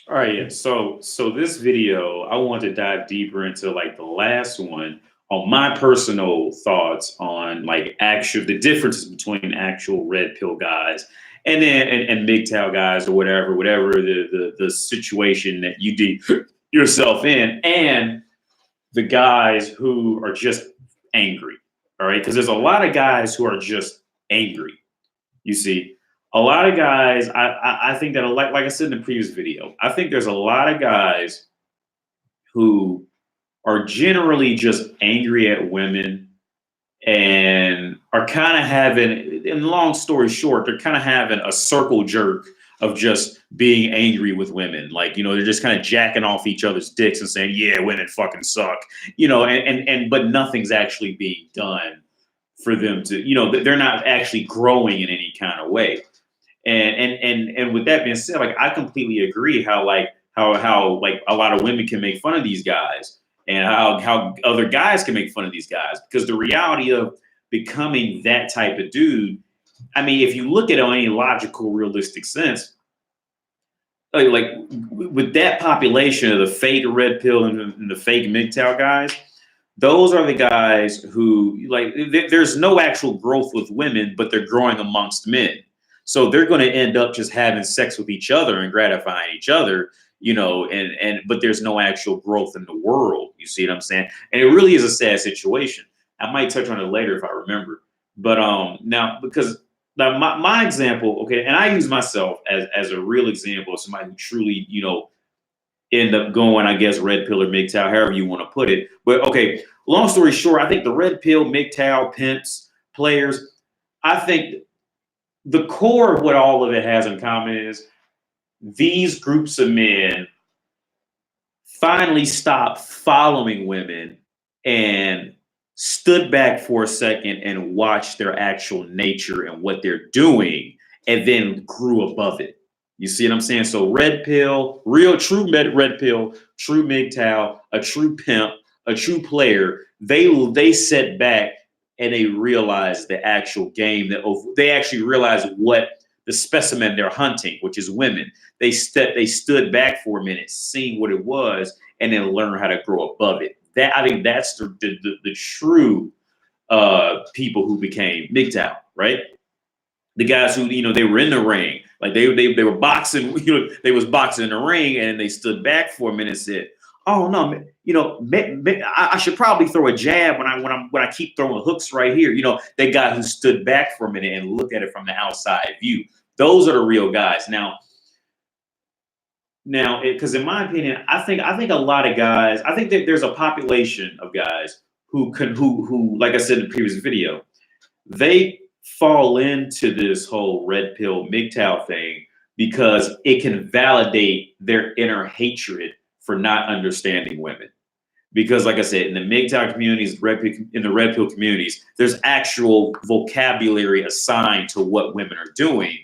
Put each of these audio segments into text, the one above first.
All right, yeah. So this video, I want to dive deeper into like the last one on my personal thoughts on like actual the differences between actual red pill guys and then and MGTOW guys or whatever the situation that you deem yourself in, and the guys who are just angry. All right, because there's a lot of guys who are just angry. You see, a lot of guys. I think that like I said in the previous video, I think there's a lot of guys who are generally just angry at women and are kind of having, in long story short, they're kind of having a circle jerk of just being angry with women. Like, they're just kind of jacking off each other's dicks and saying, yeah, women fucking suck, but nothing's actually being done for them to, they're not actually growing in any kind of way. And with that being said, like I completely agree how like a lot of women can make fun of these guys and how other guys can make fun of these guys, because the reality of becoming that type of dude, I mean, if you look at it on any logical, realistic sense, like with that population of the fake red pill and the fake MGTOW guys, those are the guys who like there's no actual growth with women, but they're growing amongst men. So they're going to end up just having sex with each other and gratifying each other, but there's no actual growth in the world. You see what I'm saying? And it really is a sad situation. I might touch on it later if I remember. But now because now my example, okay, and I use myself as a real example of somebody who truly, end up going, I guess, red pill or MGTOW, however you want to put it. But okay, long story short, I think the red pill, MGTOW, pimps, players, I think the core of what all of it has in common is these groups of men finally stopped following women and stood back for a second and watched their actual nature and what they're doing, and then grew above it. You see what I'm saying? So red pill, real true red pill, true MGTOW, a true pimp, a true player, they set back and they realize the actual game, that they actually realize what the specimen they're hunting, which is women. They stood back for a minute, seeing what it was, and then learn how to grow above it. That, I think that's the true people who became MGTOW, right? The guys who, they were in the ring, like they were boxing, they was boxing in the ring, and they stood back for a minute and said, "Oh no, I should probably throw a jab when I keep throwing hooks right here." They guy who stood back for a minute and looked at it from the outside view. Those are the real guys. Now, because in my opinion, I think a lot of guys, I think that there's a population of guys who, like I said in the previous video, they fall into this whole red pill MGTOW thing because it can validate their inner hatred for not understanding women. Because, like I said, in the MGTOW communities, in the red pill communities, there's actual vocabulary assigned to what women are doing,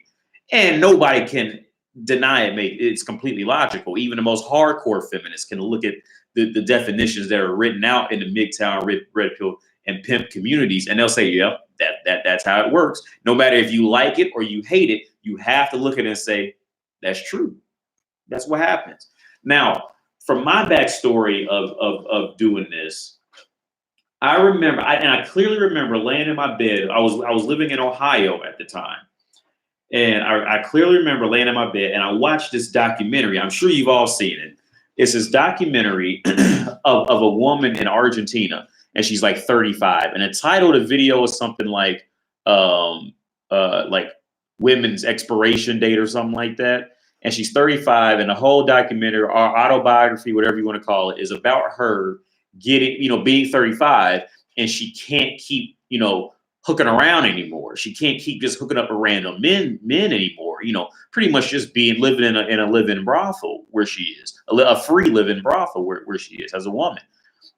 and nobody can deny it. It's completely logical. Even the most hardcore feminists can look at the definitions that are written out in the MGTOW, red pill, and pimp communities, and they'll say, "Yep, that's how it works." No matter if you like it or you hate it, you have to look at it and say, "That's true. That's what happens." Now, from my backstory of doing this, I remember, and I clearly remember laying in my bed. I was living in Ohio at the time, and I clearly remember laying in my bed, and I watched this documentary. I'm sure you've all seen it. It's this documentary of a woman in Argentina, and she's like 35, and the title of the video is something like women's expiration date or something like that. And she's 35, and the whole documentary or autobiography, whatever you want to call it, is about her getting, being 35, and she can't keep, hooking around anymore. She can't keep just hooking up with random men anymore. Pretty much just living in a live-in brothel where she is, a free live-in brothel where she is as a woman.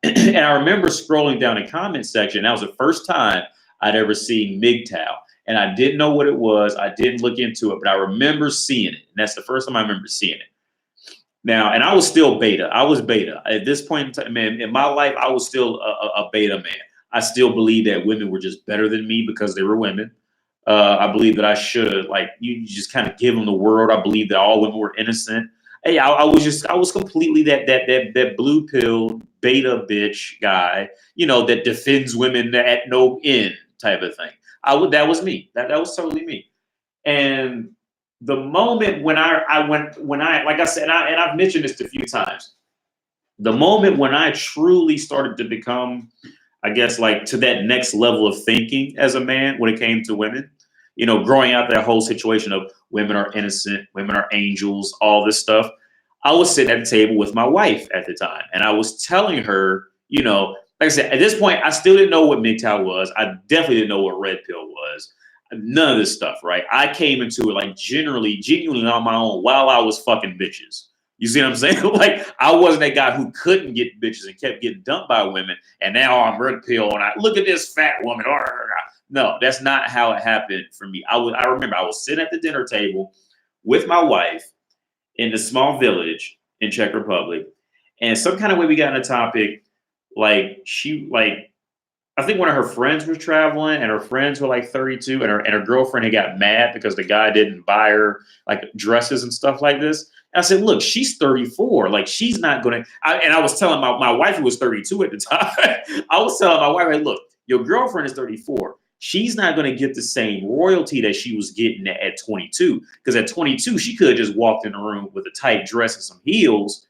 And I remember scrolling down the comment section. That was the first time I'd ever seen MGTOW. And I didn't know what it was. I didn't look into it, but I remember seeing it. And that's the first time I remember seeing it. Now, and I was still beta. I was beta. At this point in time, man, in my life, I was still a beta man. I still believe that women were just better than me because they were women. I believe that I should, you just kind of give them the world. I believe that all women were innocent. Hey, I was completely that blue pill beta bitch guy, that defends women at no end type of thing. That was me. That was totally me. And the moment when like I said, and I've mentioned this a few times, the moment when I truly started to become, I guess, like to that next level of thinking as a man when it came to women, growing out that whole situation of women are innocent, women are angels, all this stuff. I was sitting at the table with my wife at the time, and I was telling her, like I said, at this point, I still didn't know what MGTOW was. I definitely didn't know what red pill was. None of this stuff, right? I came into it like genuinely on my own while I was fucking bitches. You see what I'm saying? Like I wasn't that guy who couldn't get bitches and kept getting dumped by women, and now I'm red pill and I look at this fat woman. No, that's not how it happened for me. I remember I was sitting at the dinner table with my wife in the small village in Czech Republic, and some kind of way we got on a topic. I think one of her friends was traveling, and her friends were like 32, and her girlfriend had got mad because the guy didn't buy her like dresses and stuff like this. And I said, "Look, she's 34. Like she's not gonna." And I was telling my wife, who was 32 at the time, I was telling my wife, "Hey, look, your girlfriend is 34. She's not going to get the same royalty that she was getting at 22. Because at 22, she could have just walked in the room with a tight dress and some heels,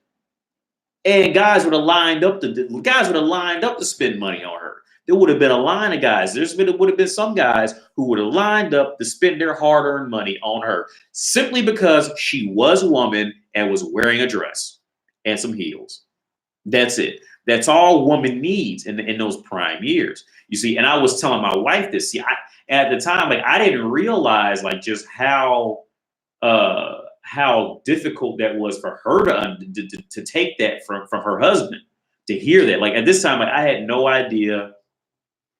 and guys would have lined up to spend money on her. There would have been a line of guys. Would have been some guys who would have lined up to spend their hard-earned money on her simply because she was a woman and was wearing a dress and some heels. That's it. That's all a woman needs in those prime years. You see, and I was telling my wife this. See, at the time, like I didn't realize like just how difficult that was for her to take that from her husband, to hear that. Like at this time, like I had no idea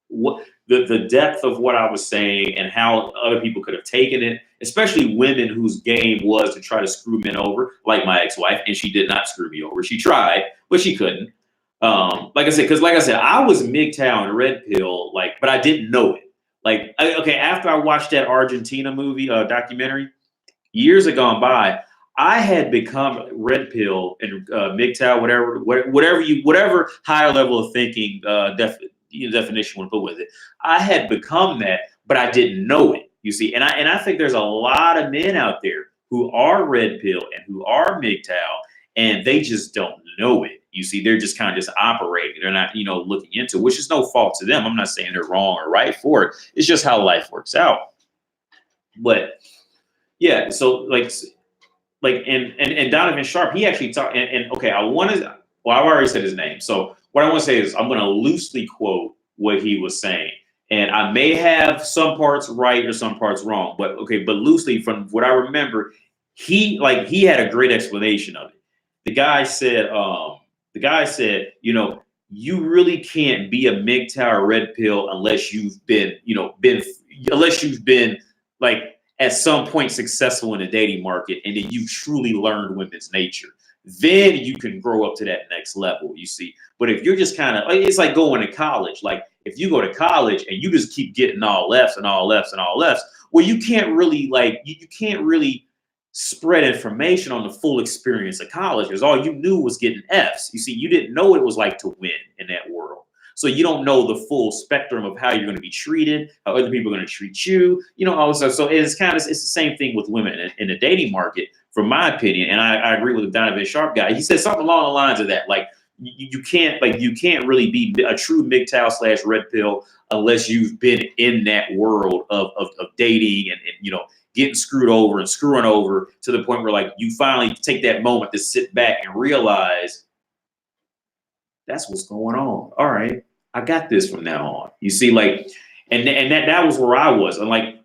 what the depth of what I was saying and how other people could have taken it, especially women whose game was to try to screw men over, like my ex-wife, and she did not screw me over. She tried, but she couldn't. Like I said, I was MGTOW and red pill, like, but I didn't know it. Like, okay, after I watched that Argentina movie documentary, years had gone by. I had become red pill and MGTOW, whatever higher level of thinking definition you want to put with it. I had become that, but I didn't know it. You see, and I think there's a lot of men out there who are red pill and who are MGTOW, and they just don't know it. You see, they're just kind of just operating. They're not, looking into it, which is no fault to them. I'm not saying they're wrong or right for it. It's just how life works out. But yeah, so and Donovan Sharp, he actually talked. And okay, I've already said his name. So what I want to say is I'm going to loosely quote what he was saying, and I may have some parts right or some parts wrong. But loosely from what I remember, he had a great explanation of it. The guy said, you really can't be a MGTOW or red pill unless you've been like at some point successful in the dating market, and then you've truly learned women's nature. Then you can grow up to that next level, you see. But if you're just kind of, it's like going to college. Like if you go to college and you just keep getting all F's and all F's and all F's, well, you can't really you can't really spread information on the full experience of college, because all you knew was getting F's. You see, you didn't know what it was like to win in that world. So you don't know the full spectrum of how you're going to be treated, how other people are going to treat you, also. So it's the same thing with women in the dating market, from my opinion. And I agree with the Donovan Sharp guy. He said something along the lines of that. Like you can't really be a true MGTOW / red pill unless you've been in that world of dating and getting screwed over and screwing over to the point where like you finally take that moment to sit back and realize that's what's going on. All right, I got this from now on. You see, like, and that was where I was. And like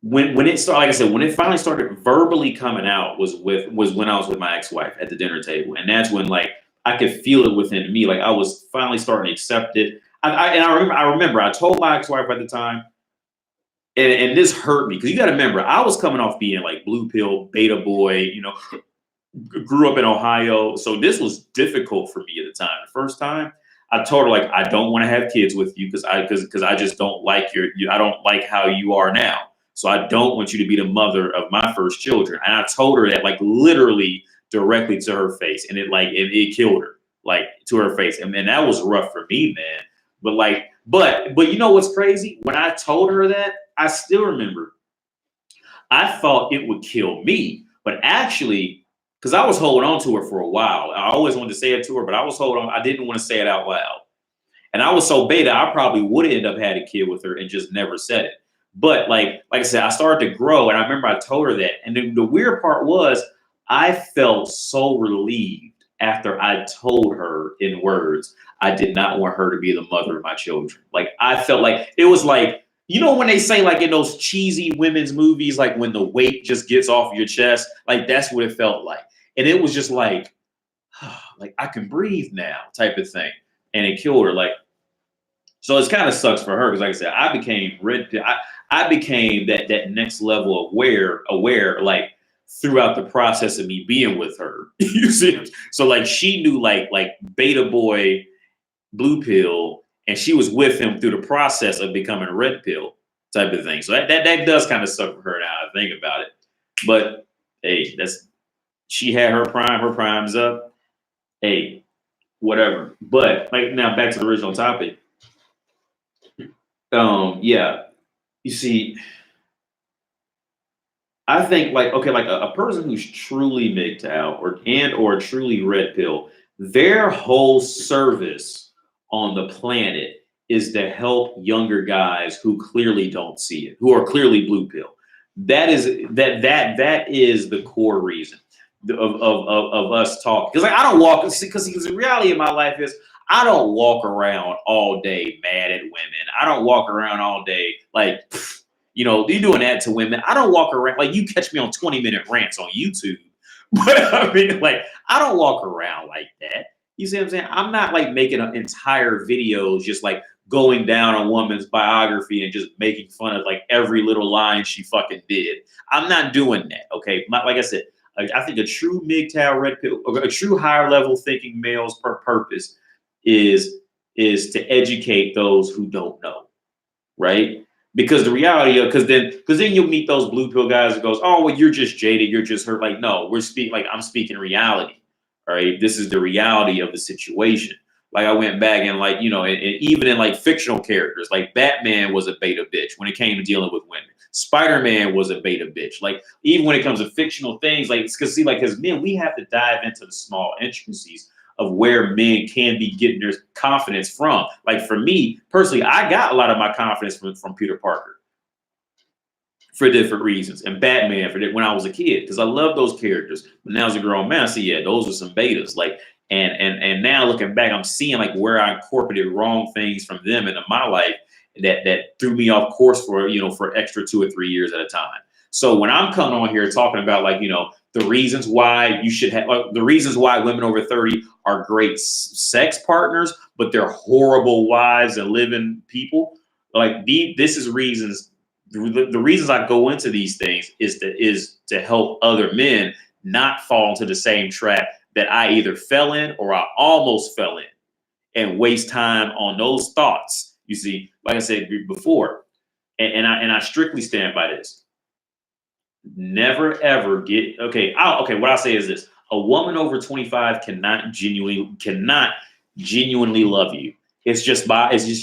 when it started, like I said, when it finally started verbally coming out was when I was with my ex-wife at the dinner table. And that's when like I could feel it within me. Like I was finally starting to accept it. I remember I told my ex-wife at the time, and this hurt me, because you got to remember, I was coming off being like blue pill, beta boy, grew up in Ohio. So this was difficult for me at the time. The first time I told her, like, I don't want to have kids with you because I just don't like I don't like how you are now. So I don't want you to be the mother of my first children. And I told her that like literally directly to her face. And it killed her like to her face. And that was rough for me, man. But like, but you know what's crazy? When I told her that, I still remember I thought it would kill me, but actually, because I was holding on to her for a while. I always wanted to say it to her, but I was holding on. I didn't want to say it out loud. And I was so beta, I probably would have ended up had a kid with her and just never said it. But like I said, I started to grow, and I remember I told her that. And the weird part was, I felt so relieved after I told her in words I did not want her to be the mother of my children. Like I felt like it was like, you know, when they say like in those cheesy women's movies, like when the weight just gets off your chest, like that's what it felt like. And it was just like I can breathe now type of thing. And it killed her. Like, so it's kind of sucks for her because, like I said, I became I became that next level of aware, like throughout the process of me being with her. You see, so like she knew like beta boy, blue pill, and she was with him through the process of becoming red pill type of thing. So that does kind of suck for her now. I think about it, but hey, she had her prime. Her prime's up. Hey, whatever. But like now, back to the original topic. Yeah, you see, I think like okay, like a person who's truly MGTOW or truly red pill, their whole service on the planet is to help younger guys who clearly don't see it, who are clearly blue pill. That is the core reason of us talking. Because like I don't walk because the reality of my life is I don't walk around all day mad at women. I don't walk around all day like, you know, you doing that to women. I don't walk around like you catch me on 20-minute rants on YouTube. But I mean, like, I don't walk around like that. You see what I'm saying? I'm not like making entire videos just like going down a woman's biography and just making fun of like every little line she fucking did. I'm not doing that. Okay. Like I said, I think a true MGTOW red pill, a true higher level thinking male's purpose is to educate those who don't know, right? Because the reality of because then you'll meet those blue pill guys that goes, oh well, you're just jaded, you're just hurt. Like, no, I'm speaking reality. All right. This is the reality of the situation. Like I went back and like, you know, and even in like fictional characters, like Batman was a beta bitch when it came to dealing with women. Spider-Man was a beta bitch. Like even when it comes to fictional things, like because see, like as men, we have to dive into the small intricacies of where men can be getting their confidence from. Like for me personally, I got a lot of my confidence from Peter Parker for different reasons, and Batman when I was a kid because I love those characters. But now as a grown man, I see those are some betas. Like and now looking back, I'm seeing like where I incorporated wrong things from them into my life that threw me off course for extra 2 or 3 years at a time. So when I'm coming on here talking about like the reasons why you should have the reasons why women over 30 are great sex partners, but they're horrible wives and living people. Like this is reasons. The reasons I go into these things is to help other men not fall into the same trap that I either fell in or I almost fell in and waste time on those thoughts. You see, like I said before, and I strictly stand by this. Never ever get okay. What I say is this: a woman over 25 cannot genuinely love you. It's just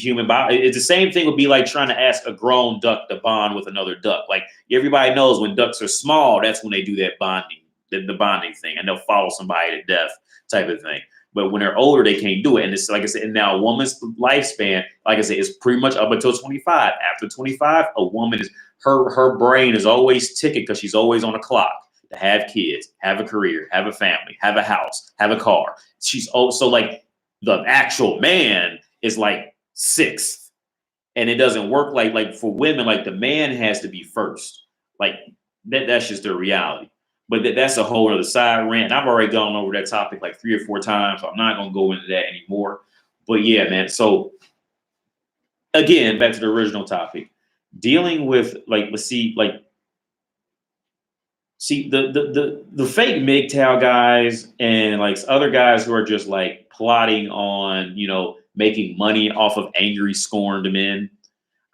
human body. It's the same thing would be like trying to ask a grown duck to bond with another duck. Like everybody knows when ducks are small, that's when they do that bonding, the bonding thing, and they'll follow somebody to death type of thing. But when they're older, they can't do it. And it's like I said, and now a woman's lifespan, like I said, is pretty much up until 25. After 25, a woman is her brain is always ticking because she's always on a clock to have kids, have a career, have a family, have a house, have a car. She's also like the actual man is like sixth, and it doesn't work like for women. Like the man has to be first. Like that's just the reality. But that's a whole other side rant. And I've already gone over that topic like 3 or 4 times. So I'm not gonna go into that anymore. But yeah, man. So again, back to the original topic, dealing with the fake MGTOW guys and like other guys who are just like plotting on, making money off of angry, scorned men.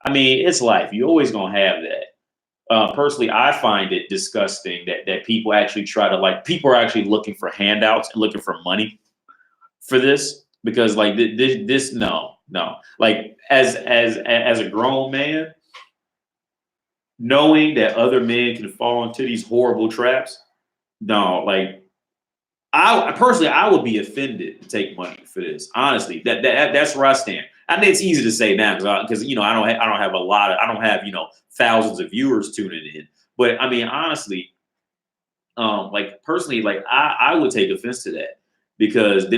I mean, it's life. You're always gonna have that. Personally, I find it disgusting that people actually try to like people are actually looking for handouts and looking for money for this because like this no like as a grown man knowing that other men can fall into these horrible traps. No, like I personally, I would be offended to take money for this. Honestly, that's where I stand. I mean, it's easy to say now because you know I don't have a lot of I don't have thousands of viewers tuning in. But I mean, honestly, like personally, like I would take offense to that because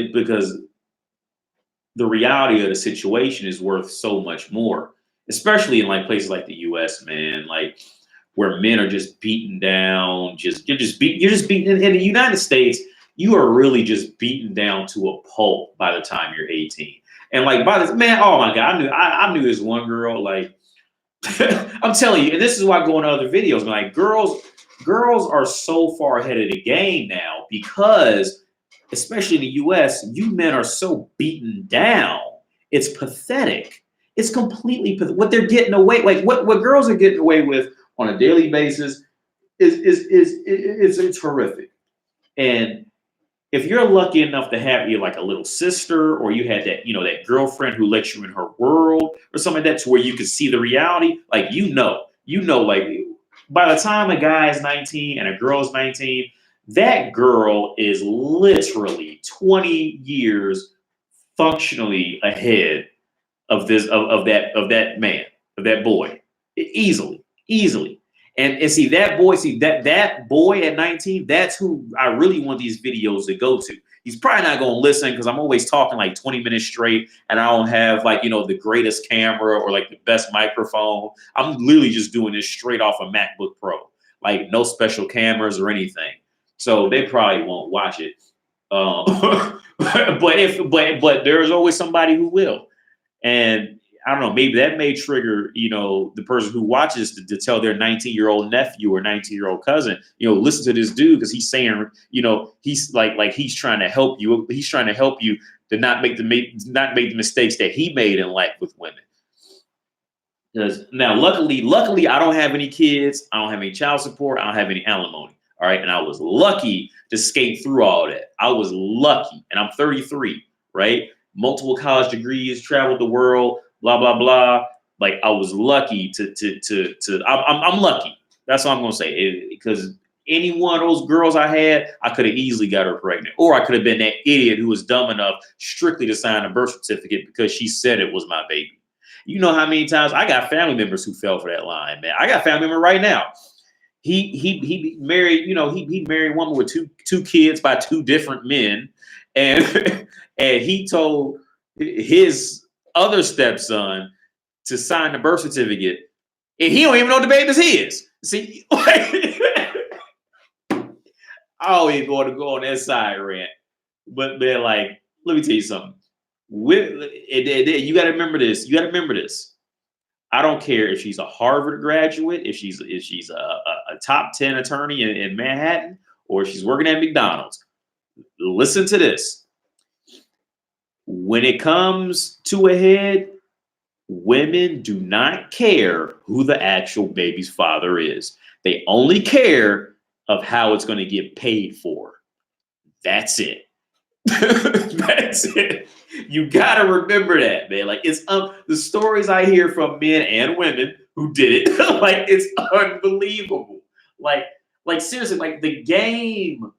the reality of the situation is worth so much more, especially in like places like the U.S. Man, like where men are just beaten down. You're just beaten in the United States. You are really just beaten down to a pulp by the time you're 18. And like by this man, oh my god, I knew this one girl. Like I'm telling you, and this is why I go into other videos. Like girls are so far ahead of the game now because especially in the US, you men are so beaten down. It's pathetic. It's completely pathetic. What they're getting away, like what girls are getting away with on a daily basis is it's horrific. And if you're lucky enough to have you like a little sister or you had that, that girlfriend who let you in her world or something like that to where you can see the reality, like like by the time a guy is 19 and a girl is 19, that girl is literally 20 years functionally ahead of this of that man, of that boy. Easily. And see that boy at 19, that's who I really want these videos to go to. He's probably not going to listen because I'm always talking like 20 minutes straight and I don't have like, the greatest camera or like the best microphone. I'm literally just doing this straight off a MacBook Pro, like no special cameras or anything. So they probably won't watch it. But there's always somebody who will. And I don't know, maybe that may trigger, the person who watches to tell their 19-year-old nephew or 19-year-old cousin, listen to this dude because he's saying, he's like he's trying to help you. He's trying to help you to not make the mistakes that he made in life with women. Because now, luckily, I don't have any kids. I don't have any child support. I don't have any alimony. All right, and I was lucky to skate through all that. I was lucky, and I'm 33. Right, multiple college degrees, traveled the world. Blah blah blah. Like I was lucky I'm lucky. That's all I'm gonna say. Because any one of those girls I had, I could have easily got her pregnant, or I could have been that idiot who was dumb enough strictly to sign a birth certificate because she said it was my baby. You know how many times I got family members who fell for that line, man. I got a family member right now. He married, he married a woman with two kids by two different men, and and he told his other stepson to sign the birth certificate, and he don't even know the baby's his. See, I always want to go on that side rant, but man, like, let me tell you something. You got to remember this. You got to remember this. I don't care if she's a Harvard graduate, if she's a top 10 attorney in Manhattan, or if she's working at McDonald's. Listen to this. When it comes to a head, women do not care who the actual baby's father is. They only care of how it's going to get paid for. That's it. That's it. You got to remember that, man. Like it's the stories I hear from men and women who did it. Like it's unbelievable. Like seriously, like the game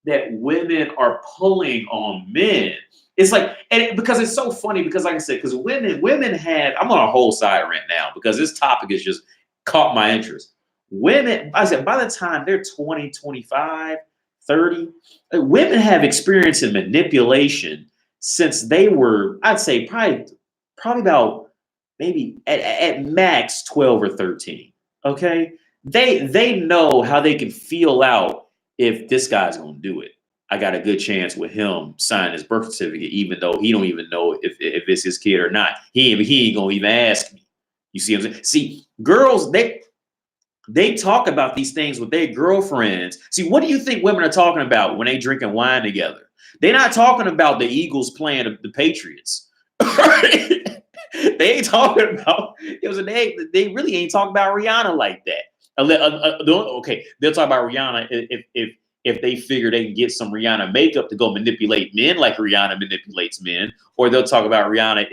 that women are pulling on men. It's like, because it's so funny because like I said, because women have, I'm on a whole side rant now because this topic has just caught my interest. Women, I said, by the time they're 20, 25, 30, women have experience in manipulation since they were, I'd say probably about maybe at max 12 or 13. Okay. They know how they can feel out if this guy's going to do it. I got a good chance with him signing his birth certificate, even though he don't even know if it's his kid or not. He ain't gonna even ask me. You see what I'm saying? See, girls, they talk about these things with their girlfriends. See, what do you think women are talking about when they drinking wine together? They're not talking about the Eagles playing the Patriots. They ain't talking about, they really ain't talking about Rihanna like that. Okay, they'll talk about Rihanna if they figure they can get some Rihanna makeup to go manipulate men like Rihanna manipulates men, or they'll talk about Rihanna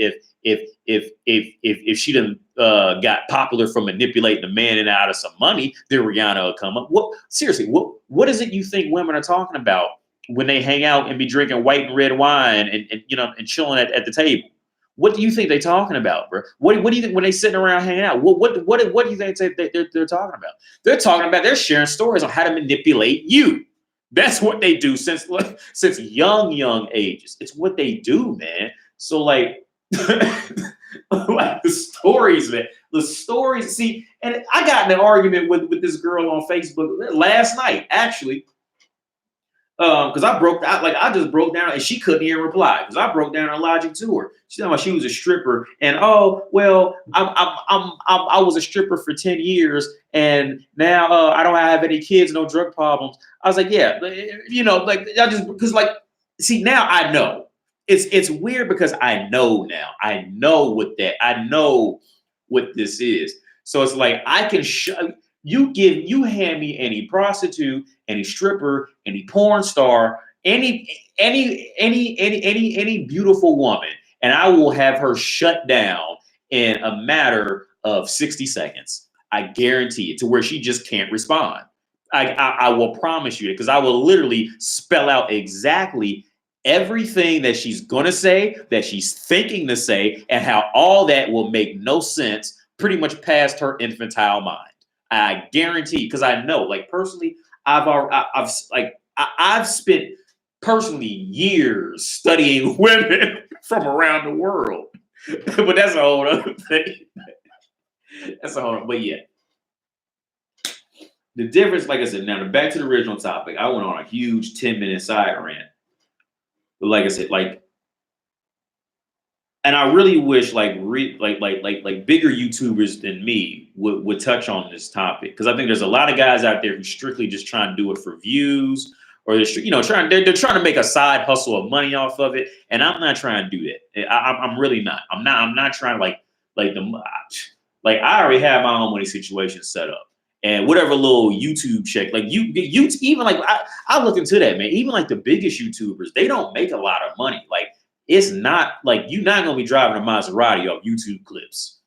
if she done got popular from manipulating a man and out of some money, then Rihanna will come up. What seriously? What is it you think women are talking about when they hang out and be drinking white and red wine and chilling at the table? What do you think they're talking about, bro? What do you think when they sitting around hanging out? What do you think they're talking about? They're talking about they're sharing stories on how to manipulate you. That's what they do since young ages. It's what they do, man. So like, like the stories, man. The stories. See, and I got in an argument with this girl on Facebook last night, actually. Because I just broke down, and she couldn't even reply because I broke down her logic to her. She thought she was a stripper, and oh well, I was a stripper for 10 years, and now I don't have any kids, no drug problems. I was like, yeah, like I just because like, see now I know it's weird because I know now I know what this is. So it's like I can show. You hand me any prostitute, any stripper, any porn star, any beautiful woman, and I will have her shut down in a matter of 60 seconds. I guarantee it, to where she just can't respond. I will promise you that, because I will literally spell out exactly everything that she's gonna say, that she's thinking to say, and how all that will make no sense pretty much past her infantile mind. I guarantee, because I know, like personally, I've spent personally years studying women from around the world, but that's a whole other thing. That's a whole other, but yeah, the difference, like I said, now back to the original topic. I went on a huge 10-minute side rant, but like I said, like. And I really wish like bigger YouTubers than me would touch on this topic, because I think there's a lot of guys out there who strictly just trying to do it for views, or they're trying to make a side hustle of money off of it, and I'm not trying to do that. I'm really not. I'm not trying to like I already have my own money situation set up, and whatever little YouTube check, like you even like I looked into that, man. Even like the biggest YouTubers, they don't make a lot of money. Like. It's not like you're not gonna be driving a Maserati off YouTube clips.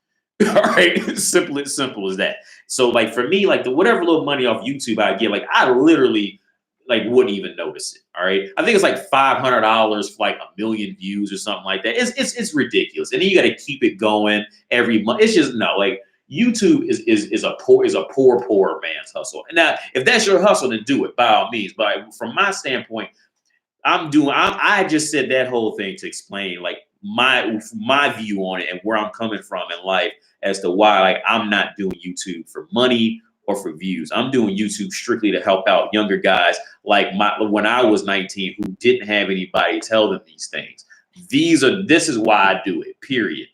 All right, simple as that. So like for me, like the whatever little money off YouTube I get, like I literally like wouldn't even notice it. All right, I think it's like $500 for like 1 million views or something like that. It's ridiculous, and then you got to keep it going every month. It's just no, like YouTube is a poor man's hustle. And now if that's your hustle, then do it by all means. But from my standpoint. I just said that whole thing to explain like my view on it and where I'm coming from in life as to why like I'm not doing YouTube for money or for views. I'm doing YouTube strictly to help out younger guys like when I was 19 who didn't have anybody tell them these things. This is why I do it, period.